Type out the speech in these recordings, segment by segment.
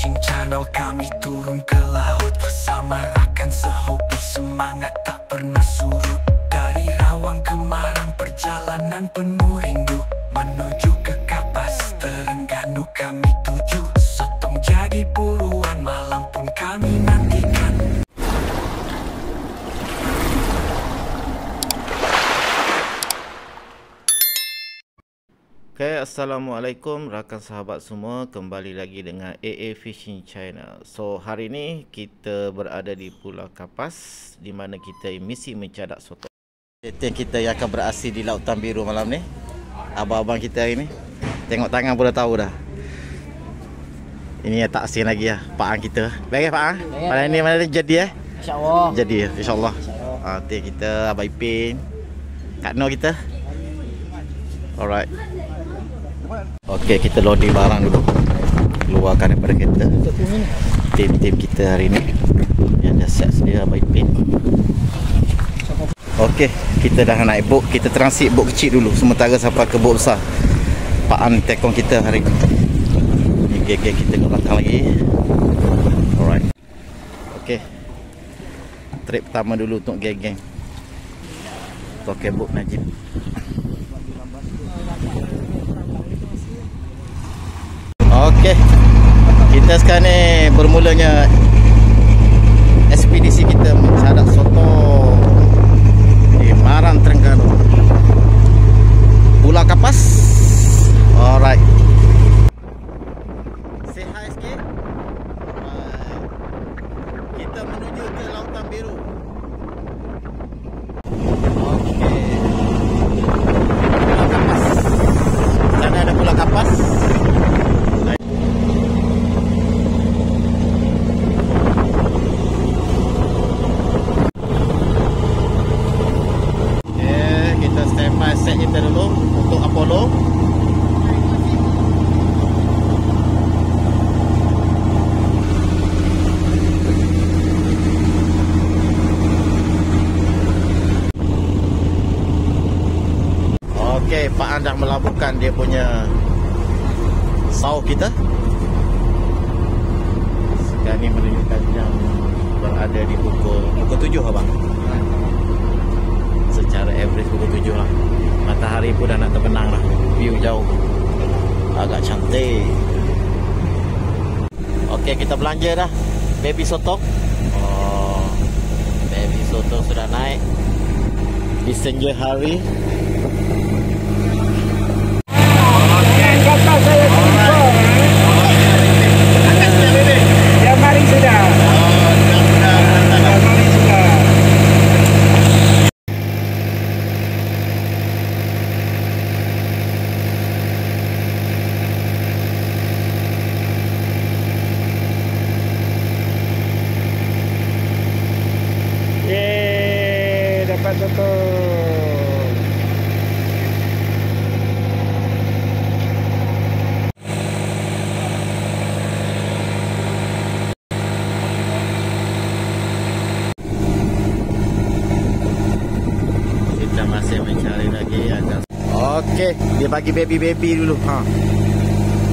Fishing Channel, kami turun ke laut bersama rakan sehobi, semangat tak pernah surut. Dari Rawang ke Marang, perjalanan penuh rindu, menuju ke Kapas, Terengganu kami tuju. Sotong jadi buruan, malam pun kami nantikan. Okay, Assalamualaikum rakan sahabat semua, kembali lagi dengan AA Fishing Channel. So hari ini kita berada di Pulau Kapas, di mana kita misi mencadak sotong. Kita yang akan beraksi di Lautan Biru malam ni. Abang-abang kita hari ni, tengok tangan pun dah tahu dah. Ini yang tak asing lagi lah, Pak Ang kita. Baik Pak Ang? Malam ni mana jadi InsyaAllah. Jadi InsyaAllah. Nanti kita Abang Ipin, Kak Noh kita. Alright. Okey, kita loading barang dulu, keluarkan daripada kereta. Tim-tim kita hari ni yang dah siap sedia Abang Ipin. Okey, kita dah naik bot. Kita transit bot kecil dulu sementara sampai ke bot besar. Pak An tekong kita hari ni. Ni geng-geng kita ke belakang lagi. Alright. Okey, trip pertama dulu untuk geng-geng Tokek bot Najib. Okey, kita sekarang ni bermulanya ekspedisi kita mencadak sotong di Marang, Terengganu, Pulau Kapas. Alright, say hi sikit. Alright, kita menuju ke Lautan Biru. Okey, Pulau Kapas. Sana ada Pulau Kapas. Set kita dulu untuk Apollo. Okey, Pak An dah melabuhkan dia punya saw kita. Sekarang ni menunjukkan jam berada di pukul 7 abang. Secara average pukul 7 lah. Matahari pun dah nak terbenam lah. View jauh, agak cantik. Okey, kita belanja dah baby sotong. Oh, baby sotong sudah naik di senja hari. Okey, kata saya jumpa. Ya, mari sudah. Dapat sotong. Kita masih mencari lagi agak. Okey, dia bagi baby dulu.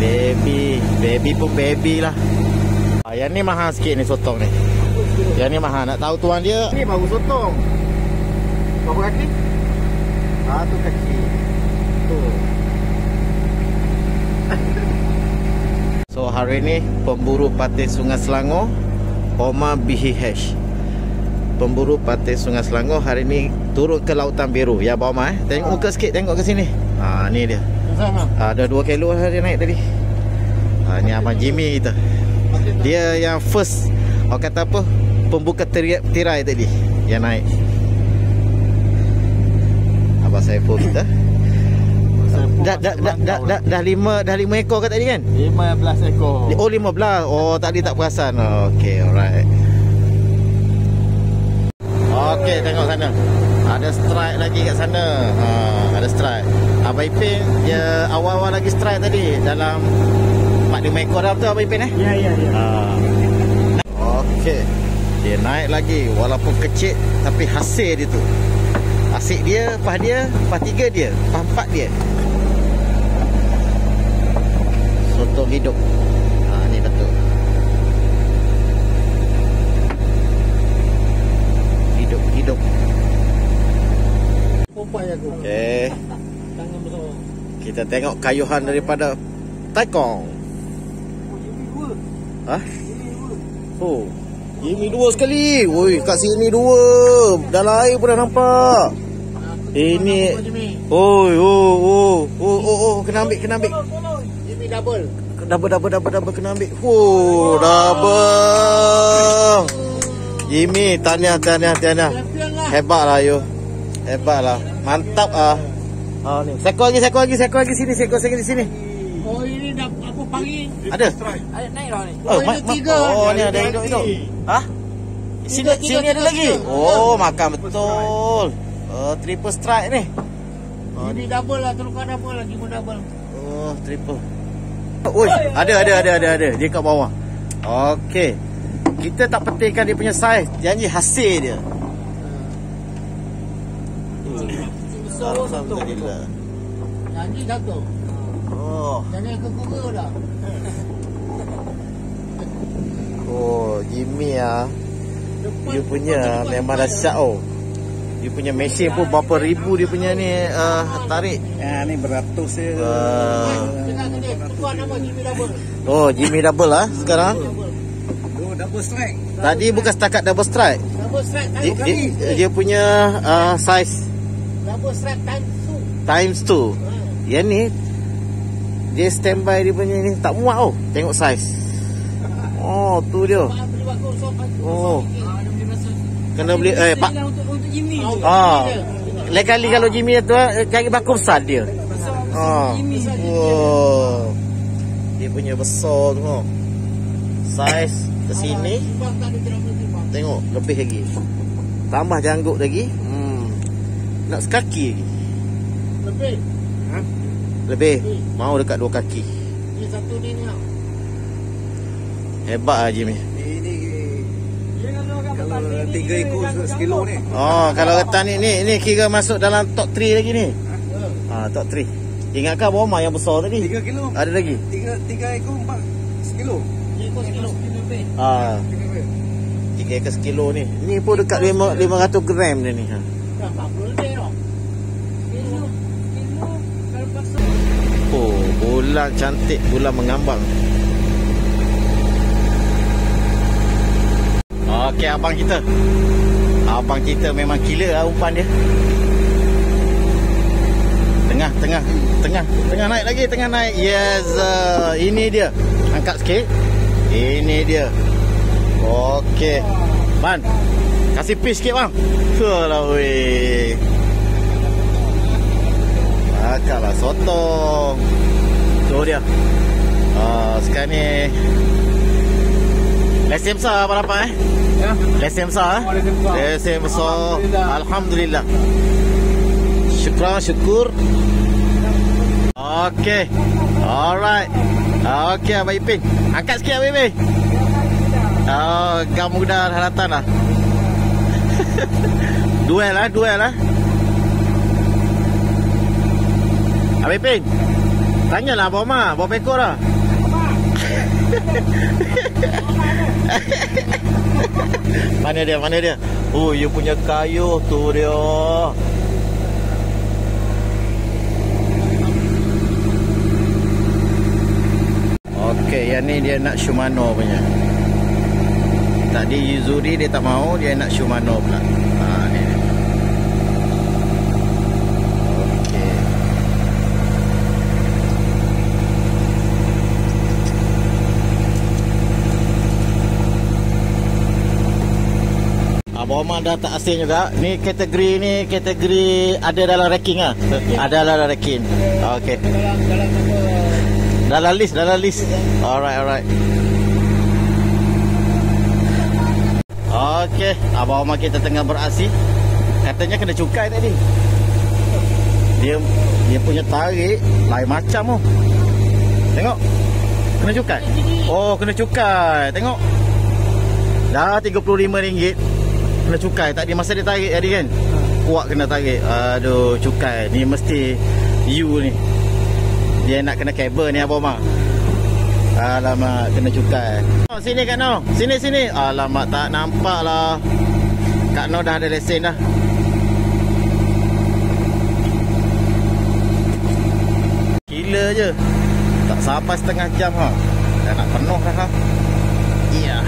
Baby pun baby lah. Yang ni mahal sikit ni sotong ni. Yang ni mahal. Nak tahu tuan dia, ni baru sotong. Berapa kaki? Satu kaki. Tuh. So hari ni pemburu patih Sungai Selangor, Omar BH. Pemburu patih Sungai Selangor hari ni turun ke Lautan Biru. Ya Abang Omar tengok muka sikit, tengok ke sini. Ni dia. Ada 2 kilo dia naik tadi. Ni Abang Jimmy kita. Dia yang first, orang kata apa, pembuka tirai tadi yang naik. Abang Saiful kita. Dah 5 ekor ke tadi kan? 15 ekor. Oh 15. Oh tadi tak perasan. Okey, alright. Okey, tengok sana. Ada strike lagi kat sana. Ada strike. Abang Ipin dia awal-awal lagi strike tadi dalam 4-5 ekor dah, betul Abang Ipin Ya. Okey. Dia naik lagi walaupun kecil tapi hasil dia tu. Asyik dia, pas 3 dia, pas 4 dia. Sotong hidup. Ni betul. Kita tengok kayuhan daripada Taikong. Hah? Oh, Jimmy dua sekali. Woi, kat sini dua. Dalam air pun dah nampak. Ini. Kena ambil. Jimmy double. Double kena ambil. Double. Jimmy, tahniah. Hebatlah you. Hebatlah. Mantap ah. Ni. Seko lagi sini. Seko sini. Oh, ini dah apa pagi? Ada? Naik dah ni. Ini 3. Ni ada hidup. Hah? Sini ada lagi. Oh, makan betul. Triple strike ni. Jimmy double lah, terukkan double lagi, Jimmy double. Oh, triple. Oi, ada. Dia kat bawah. Okey. Kita tak pentingkan dia punya saiz, janji hasil dia. Alhamdulillah. Janji satu. Oh. Jangan kekura dah. Oh, Jimmy ah. Dia punya memang dahsyat oh. Dia punya mesin pun berapa ribu dia punya ni tarik. Ni beratus dia. Tengah ni, tukar nama Jimmy double. Oh, Jimmy double lah sekarang. Double strike. Tadi bukan setakat double strike. Double strike times Dia punya size double strike times 2. Yang ni dia standby dia punya ni tak muat oh. Tengok saiz. Oh, tu dia. Oh. Kena beli pak. Untuk Jimmy. Lain kali kalau Jimmy tu cari bakul besar dia. Oh. Dia punya besar tu. Saiz ke sini. Tengok lebih lagi. Tambah janggut lagi. Nak sekaki lagi. Lebih. Mau dekat 2 kaki. Ni satu ni ni. Hebat lah Jimmy. Ini kalau 3 ekor 1 kilo ni. Oh, kalau ketan ni kira masuk dalam top 3 lagi ni. Top 3. Ingatkan Boma yang besar tadi? 3 kilo. Ada lagi? 3 ekor 1 kilo. 3 ekor 1 kilo lebih. 3 ekor 1 kilo ni. Ni pun dekat 500 gram dia ni. 40 lebih tau. Oh, bulan cantik, bulan mengambang. Okey, abang kita memang gila lah umpan dia. Tengah naik lagi, tengah naik. Yes, ini dia. Angkat sikit. Ini dia. Okey. Man, kasih piece sikit bang. Tulah weh. Akaklah sotong. Tu dia. Sekarang ni lesen besar apa dapat Ya. Lesen besar Lesen besar. Alhamdulillah. Syukur. Okey. Alright. Okey Abang Ipin. Angkat sikit Abang Ipin. Kamu dah datang dah. Duel lah. Abang Ipin, tanyalah Abang Omar, bawa ekor dah. Mana dia? Oh, you punya kayu tu dia. Okey, yang ni dia nak Shimano punya. Tadi Yuzuri dia tak mau, dia nak Shimano pula. Ni. Okey. Abang Omar dah tak asing juga. Ni kategori ada dalam ranking ah. Ada dalam ranking. Okey. Dalam list. Alright. Okey, Abang Omar kita tengah beraksi. Katanya kena cukai tadi. Dia punya tarik lain macam oh. Tengok. Kena cukai. Oh, kena cukai. Tengok. Dah RM35. Kena cukai. Tadi masa dia tarik tadi kan. Kuat kena tarik. Aduh, cukai. Ni mesti you ni. Dia nak kena kabel ni Abang Omar. Alamak, kena cukai. Sini Kak Noh. Sini. Alamak, tak nampak lah. Kak Noh dah ada lesen dah. je. Tak sampai setengah jam ha. Dah nak penuh dah ha. Iya.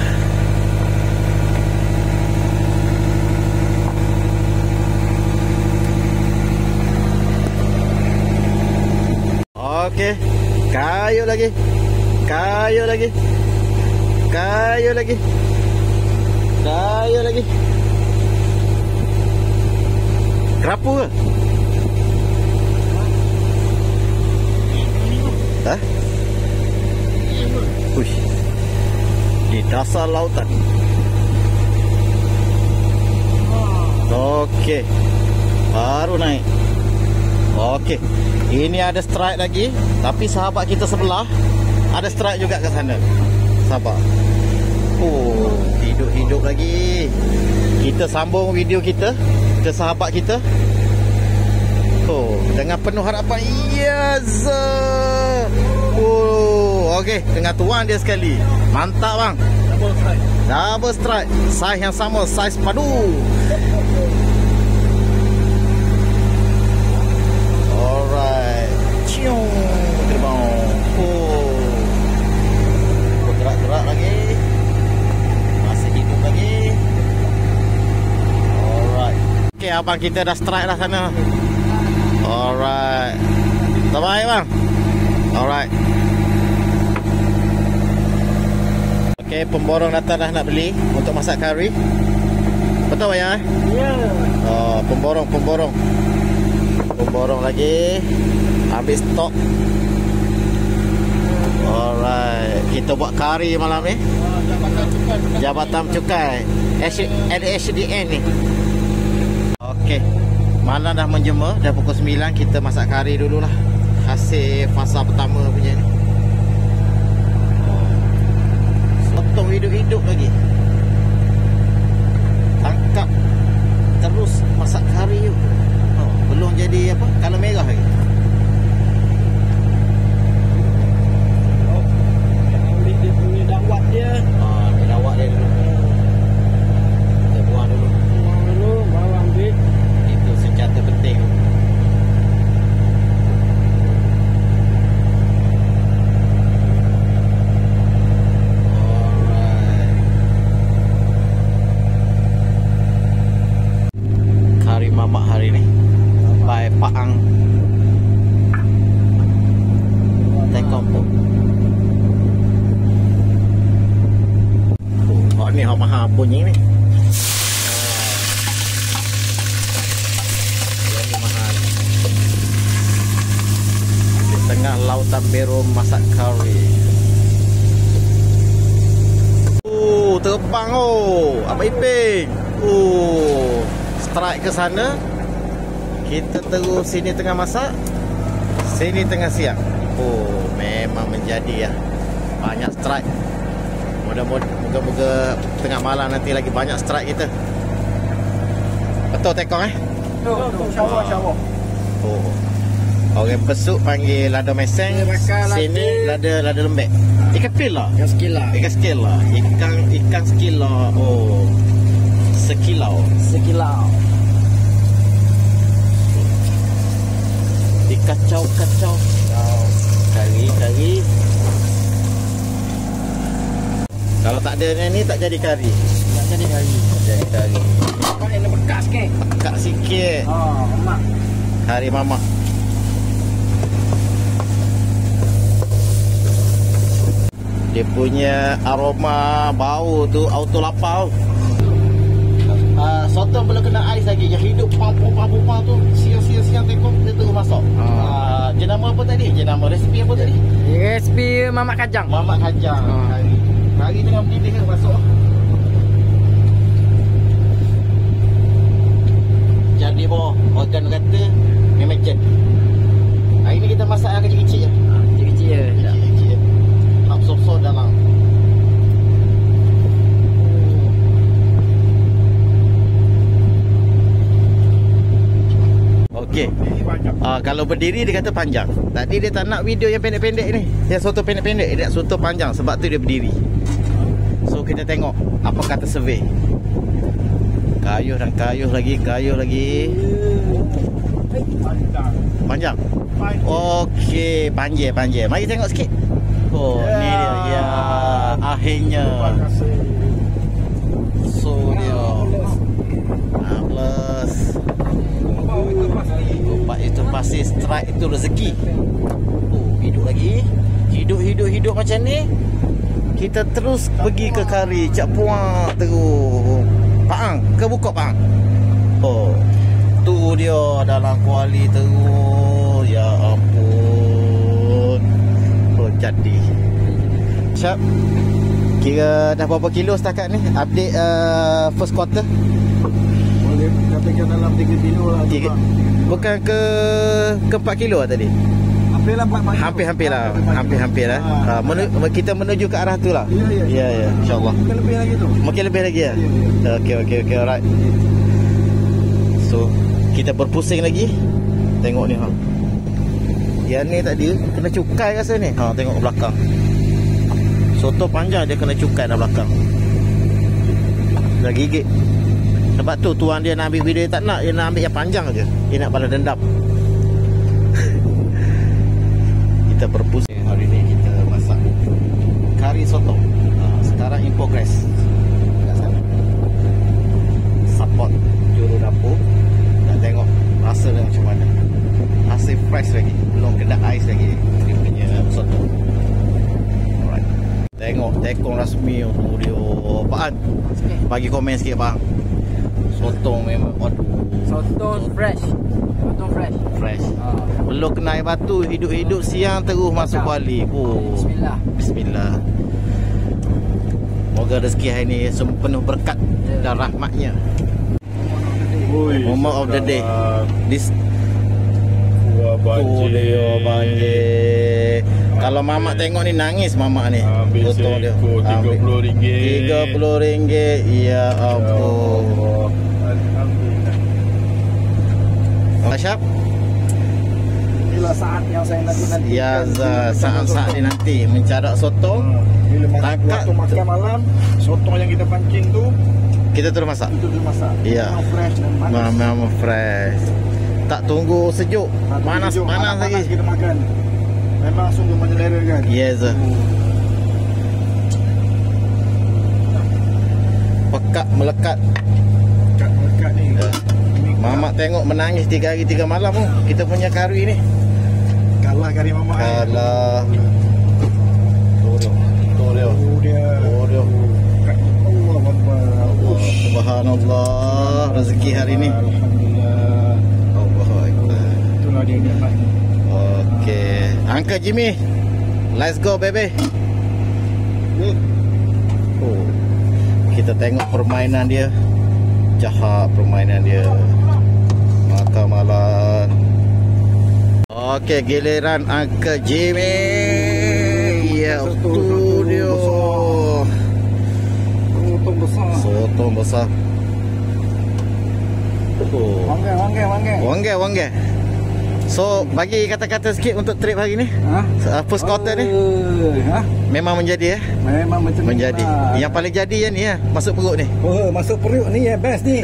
Okey. Kayu lagi. Kayu lagi. Kayu lagi. Kayu lagi. Kerapu ke? Hah? Uish. Di dasar lautan. Okey. Baru naik. Okey. Ini ada strike lagi, tapi sahabat kita sebelah ada strike juga ke sana. Sabar. Oh, hidup-hidup lagi. Kita sambung video kita ke sahabat kita. Oh, dengan penuh harapan. Yes. Oh, okey, tengah tuan dia sekali. Mantap bang. Double strike. Double strike. Saiz yang sama, saiz padu. Alright. Cium. Terbang. Oh. Bergerak-gerak lagi. Masih hidup lagi. Alright. Okey, abang kita dah strike dah sana. Alright. Terbaik bang. Alright. Okey, pemborong datang dah nak beli untuk masak kari. Betul ya? Ya. Oh, pemborong. Pemborong lagi. Habis stok. Alright. Kita buat kari malam ni. Jabatan Cukai. LHDN ni. Okey. Malam dah menjema, dah pukul 9. Kita masak kari dululah. Hasil fasa pertama punya ni. Potong hidup-hidup lagi. Tangkap. Terus masak kari tu. Oh, belum jadi apa? Kalau merah lagi. Dia punya dawat dia. Dia dawat dia dulu. Kita buang dulu. Buang dulu, baru ambil. Itu senjata penting. Alright. Kari mamak hari ni by Paang Tekompok. Oh, ni mahal bunyi ni. Ini mahal. Di tengah lautan biru masak kari. Terbang Abang Iping. Strike ke sana. Kita terus sini tengah masak, sini tengah siang. Memang menjadi ya. Banyak strike. Moga-moga tengah malam nanti lagi banyak strike kita. Betul Tekong Syawak. Orang Pesut panggil lada meseng. Sini lada lembek. Ikan pila. Yang sekila. Ikan sekila. Ikan sekila. Oh. Sekilau. Dikacau-kacau. Kari. Kalau tak ada ni tak jadi kari. Tak jadi kari. Jadi kari. Kau yang bekas ke? Pekat sikit. Mak. Kari mamak. Dia punya aroma bau tu auto lapar. Sotong belum kena ais lagi. Yang hidup pam-pam tu siang-siang tekong dia terus masuk. Jenama apa tadi? Jenama resipi apa tadi? Resipi mamak kajang. Mamak kajang. Kari tengah mendidih kan masuk. Jadi organ kata memang jen. Hari ni kita masak yang kecil-kecil je. Kecil-kecil je. Kecil-kecil je. Tak besar-besar dalam. Okey. Kalau berdiri dia kata panjang. Tadi dia tak nak video yang pendek-pendek ni. Yang soto pendek-pendek, dia nak soto panjang sebab tu dia berdiri. So kita tengok apa kata survey. Kayuh lagi. Panjang. Okey, panjang. Mari tengok sikit. Oh, ni dia. Ya, akhirnya. So dia. Plus. Obat itu pasti strike itu rezeki. Oh, hidup lagi. Hidup macam ni. Kita terus pergi ke kari Cak Puak terus. Paang, ke buka Paang. Oh, tu dia dalam kuali terus. Ya ampun. Oh, jadi. Syap. Kira dah berapa kilo setakat ni? Update first quarter. Boleh katakan dalam 3 kilo lah. Bukan ke 4 kilo lah tadi? Hampir lah 4 kilo. Hampir lah. Kita menuju ke arah tu lah. Ya, insyaAllah. Mungkin lebih lagi tu. Mungkin lebih lagi ya? Okey, alright. So, kita berpusing lagi. Tengok ni ha. Yang ni tadi kena cukai rasa ni. Ha, tengok belakang. Soto panjang dia kena cukai dah belakang. Dah gigit. Sebab tu tuan dia nak ambil video tak nak. Dia nak ambil yang panjang je. Dia nak balas dendam. Kita berpusing. Hari ni kita masak kari soto. Sekarang in progress. Kat sana. Support juru dapur. Nak tengok rasa dia macam mana. Masih fresh lagi. Belum kena ais lagi. Dia punya soto. Alright. Tengok tekong rasmi tu dia. Apaan? Bagi komen sikit bang. Sotong memang Sotong fresh. Fresh. Belum kena air batu. Hidup-hidup siang terus masuk balik. Oh. Bismillah. Moga rezeki hari ni semua penuh berkat dan rahmatnya. Moment of the day. This banjir. Kalau mamak tengok ni nangis mamak ni. Betul dia. RM30. Ya ampun. Syap. Inilah saat yang saya nanti. Ya, saat-saat ni nanti mencadak soto. Bila Tangkap waktu makan malam, soto yang kita pancing tu kita terus masak. itu dimasak. Ya. Memang fresh dan manis. Memang fresh. Tak tunggu sejuk. Panas lagi. Kita makan. Memang sungguh menyelerakan. Yes. Pekat melekat. Melekat ni. Mamak tengok menangis 3 hari 3 malam tu. Kita punya kari ni. Kalah kari mamak. Kalah. Tu dia. Allah Akbar. Subhanallah. Rezeki hari ni. Alhamdulillah. Allahu Akbar. Itulah dia nikmat. Okey. Uncle Jimmy. Let's go baby. Oh. Kita tengok permainan dia. Jahat permainan dia. Makan malam. Okey, giliran Uncle Jimmy. Ya, tu dia. Sotong besar. Oh. Wangge. So, bagi kata-kata sikit untuk trip hari ni. First quarter ni. Memang menjadi Memang macam menjadi. Yang paling jadi yang ni masuk perut ni. Masuk perut ni yang best ni.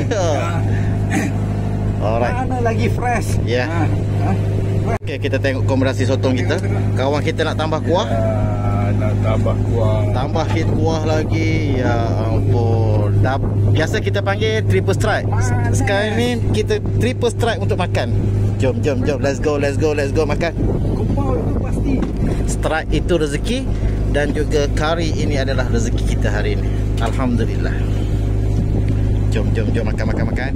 Alright. Mana lagi fresh. Ya. Okey, kita tengok kombinasi sotong kita. Kawan kita nak tambah kuah. Nak tambah kuah. Tambah hit kuah lagi. Ya ampun. Biasa kita panggil triple strike. Sekarang ni kita triple strike untuk makan. Jom. Let's go makan. Kumpau itu pasti. Strike itu rezeki dan juga kari ini adalah rezeki kita hari ini. Alhamdulillah. Jom makan.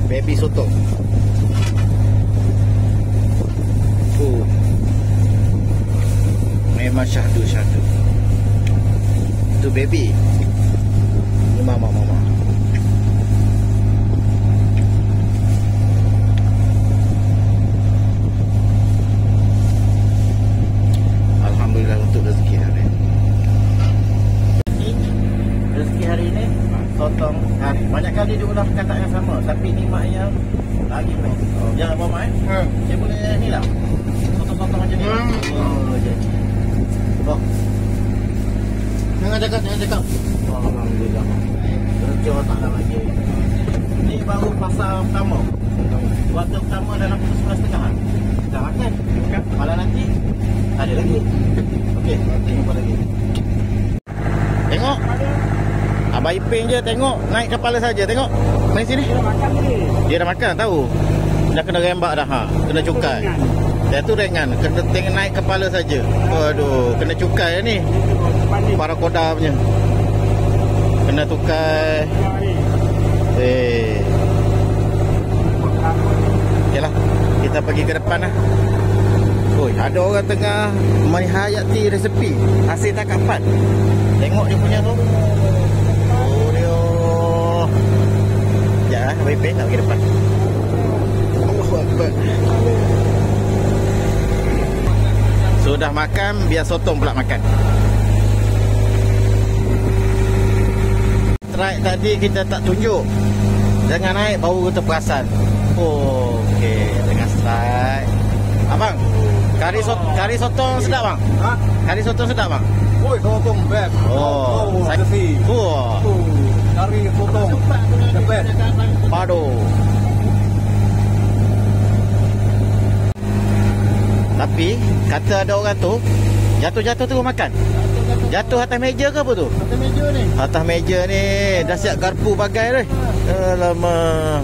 Baby soto. Memang syahdu. Tu baby. Ni mama. Alhamdulillah untuk rezeki hari ini. Rezeki hari ini sotong. Banyak kali diulang kata yang sama, tapi nikmatnya lagi best. Jangan bawa mai. Saya boleh ni lah. Sotong-sotong macam ni. Jadi. Jangan cakap. Alhamdulillah. Kerja tak ada lagi. Ni baru pasal pertama. Waktu pertama dalam pukul 11.30 dah makan. Malam nanti ada lagi. Okey, jumpa lagi. Tengok. Abang Ipin je tengok naik kepala saja. Tengok. Mari sini. Dia dah makan tahu. Dah kena rembak dah ha. Kena cukai. Dia tu ringan, kena tengok naik kepala saja. Waduh, kena cukai ni. Para koda punya. Kena tukai. Okeylah, kita pergi ke depan lah. Oi, ada orang tengah menghayati resepi hasil tangkapan. Tengok dia punya tu. Oh dia. Ya, baik-baik nak pergi depan. Allahu Akbar. Sudah makan, biar sotong pula makan. Strike tadi kita tak tunjuk. Jangan naik baru kita perasan. Oh, okey, dengan strike. Abang, kari sotong sedap bang? Ha? Kari sotong sedap bang? Oi, sotong best. Oh, saya si. Wah. Kari sotong. The best. Pado. Tapi kata ada orang tu jatuh-jatuh terus makan. Jatuh atas meja ke apa tu? Atas meja ni. Atas meja ni dah siap garpu bagai dah. Alamak.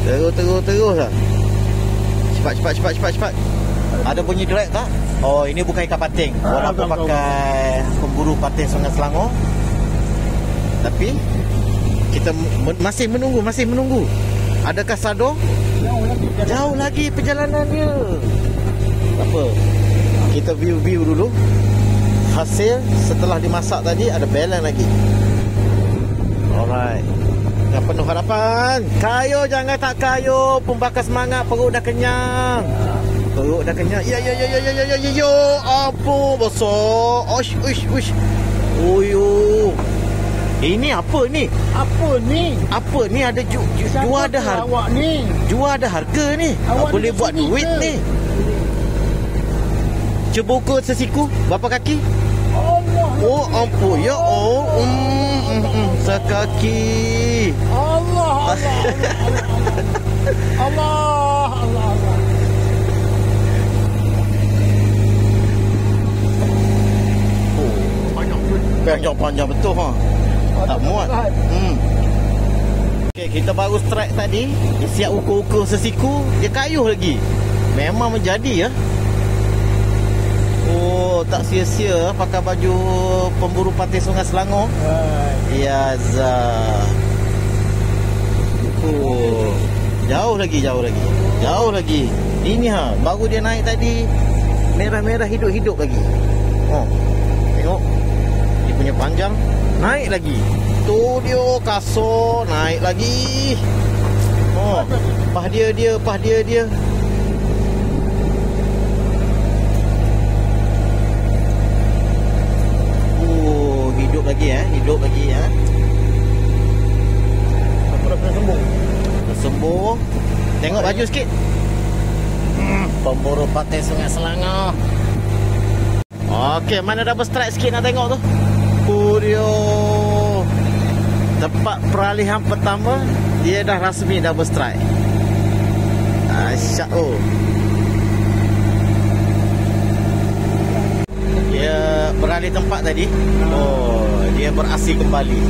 Terus lah. Cepat. Ada bunyi direct tak? Oh, ini bukan ikan pating. Walaupun pakai pemburu pating Sungai Selangor. Tapi kita masih menunggu. Adakah Sado? Jauh lagi perjalanan dia. Apa? Kita view dulu. Hasil setelah dimasak tadi ada belen lagi. Alright. Dengan penuh harapan. Kayu jangan tak kayu. Pembakar semangat. Perut dah kenyang. Ya. Apa besar. Uish. Uyuh. Ini apa ni? Apa ni ada jual ada harga. Awak ni. Jual ada harga ni. Awak Boleh buat duit ke? ni. Cebuka sesiku berapa kaki? Allah. Oh ampun ya sekaki. Allah. Panjang betul ha. Tak muat. Okey, kita baru strike tadi. Dia siap ukur-ukur sesiku. Dia kayuh lagi. Memang menjadi ya. Oh, tak sia-sia pakai baju pemburu pating Sungai Selangor. Ya Zah. Oh, jauh lagi. Ini ha, baru dia naik tadi. Merah-merah hidup-hidup lagi. Oh. Tengok. Dia punya panjang naik lagi. Tu dia kasut naik lagi. Oh, pah dia. Hidup lagi ya. Aku dah sembuh. Tengok baju sikit. Pemburu pating Sungai Selangor. Okey, mana double strike sikit nak tengok tu. Purio. Tempat peralihan pertama dia dah rasmi double strike. Asyik Dia beralih tempat tadi. Oh, dia beraksi kembali.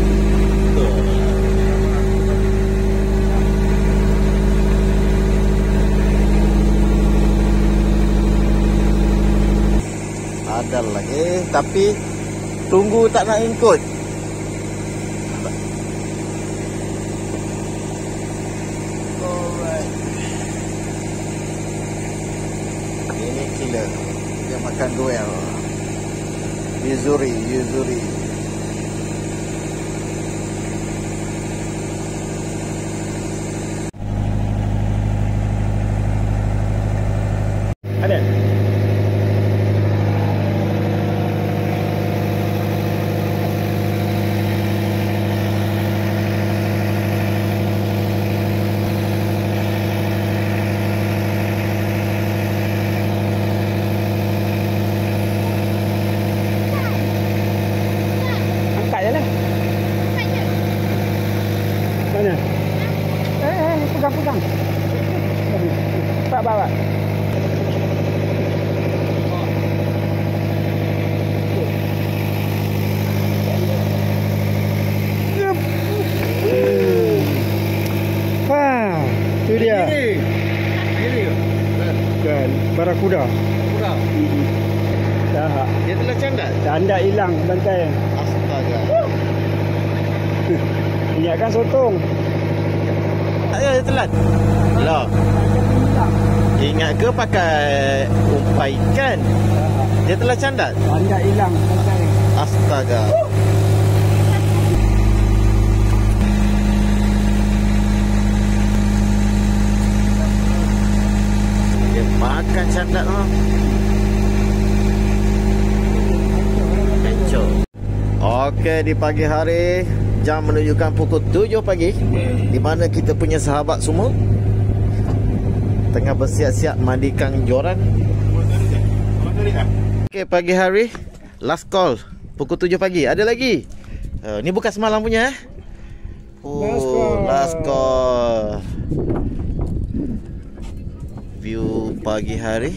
Ada lagi, tapi tunggu tak nak ikut. Alright. Ini killer. Dia makan duel. Yuzuri. Ada. muda. Muda. Dah. Dia telah candat. Candat hilang bantai. Astaga. Ingatkan sotong. Tak ada, dia telan. Lah. Ingat ke pakai umpai ikan? Dia telah candat. Candat hilang bantai. Astaga. Dia makan candat tu. Kecoh. Okey, di pagi hari jam menunjukkan pukul 7 pagi, di mana kita punya sahabat semua tengah bersiap-siap mandikan joran. Okey, pagi hari last call pukul 7 pagi. Ada lagi. Ni bukan semalam punya Oh, last call. View pagi hari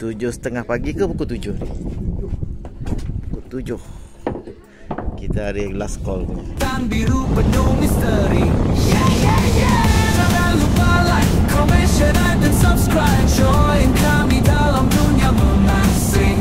7.30 pagi ke pukul 7 ni? Pukul 7 kita ada last call punya. Tan biru penuh misteri. Jangan lupa like, comment, share dan subscribe. Join kami dalam dunia menasih.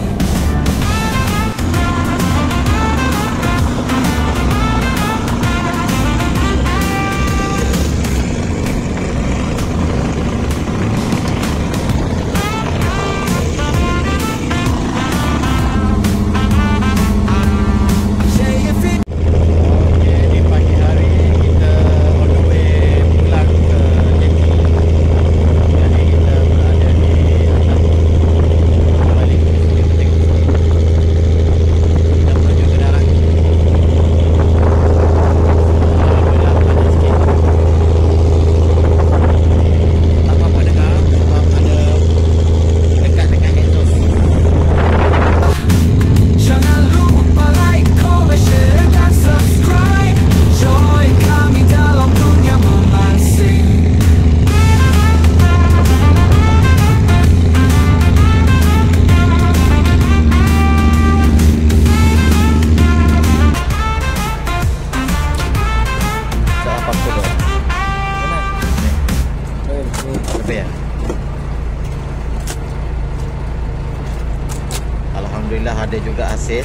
Alhamdulillah ada juga hasil.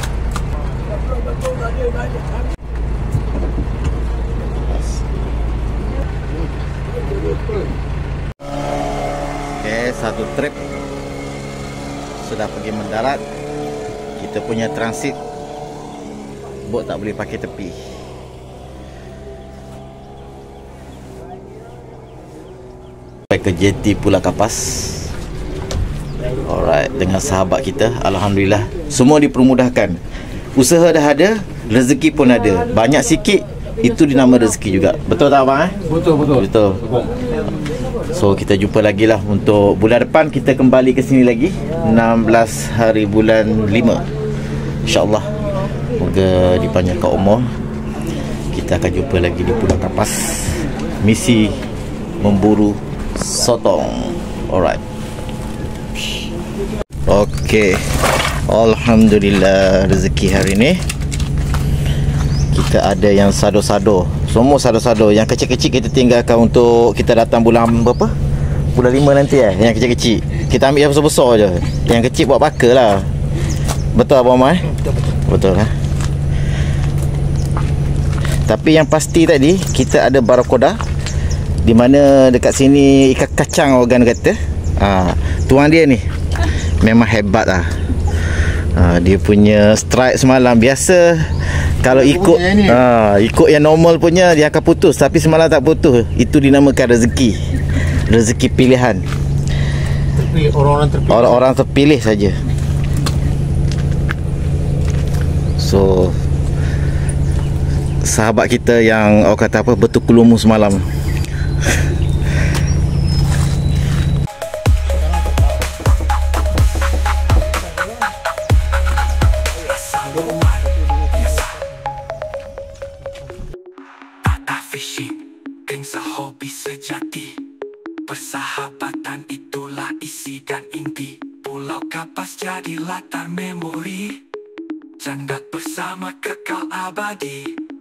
Okay, satu trip sudah pergi mendarat. Kita punya transit bot tak boleh pakai tepi. Sampai ke JT Pulau Kapas. Alright, dengan sahabat kita, alhamdulillah semua dipermudahkan. Usaha dah ada, rezeki pun ada. Banyak sikit itu dinama rezeki juga. Betul tak abang? Betul. So kita jumpa lagi lah untuk bulan depan. Kita kembali ke sini lagi 16 hari bulan 5, InsyaAllah. Moga dipanjangkan umur. Kita akan jumpa lagi di Pulau Kapas. Misi memburu sotong. Alright. Okey, alhamdulillah rezeki hari ni kita ada yang sado-sado. Semua sado-sado. Yang kecil-kecil kita tinggalkan untuk kita datang bulan berapa? Bulan 5 nanti Yang kecil-kecil kita ambil yang besar-besar je. Yang kecil buat pakar lah. Betul Abang Omar? Betul lah. Tapi yang pasti tadi kita ada barakuda, di mana dekat sini ikan kacang orang kata. Tuan dia ni memang hebat lah. Dia punya strike semalam biasa kalau ikut ikut yang normal punya dia akan putus, tapi semalam tak putus. Itu dinamakan rezeki. Rezeki pilihan. Orang-orang terpilih saja. So sahabat kita yang orang kata apa bertukulumu semalam. Hobi sejati, persahabatan itulah isi dan inti. Pulau Kapas jadi latar memori, candat bersama kekal abadi.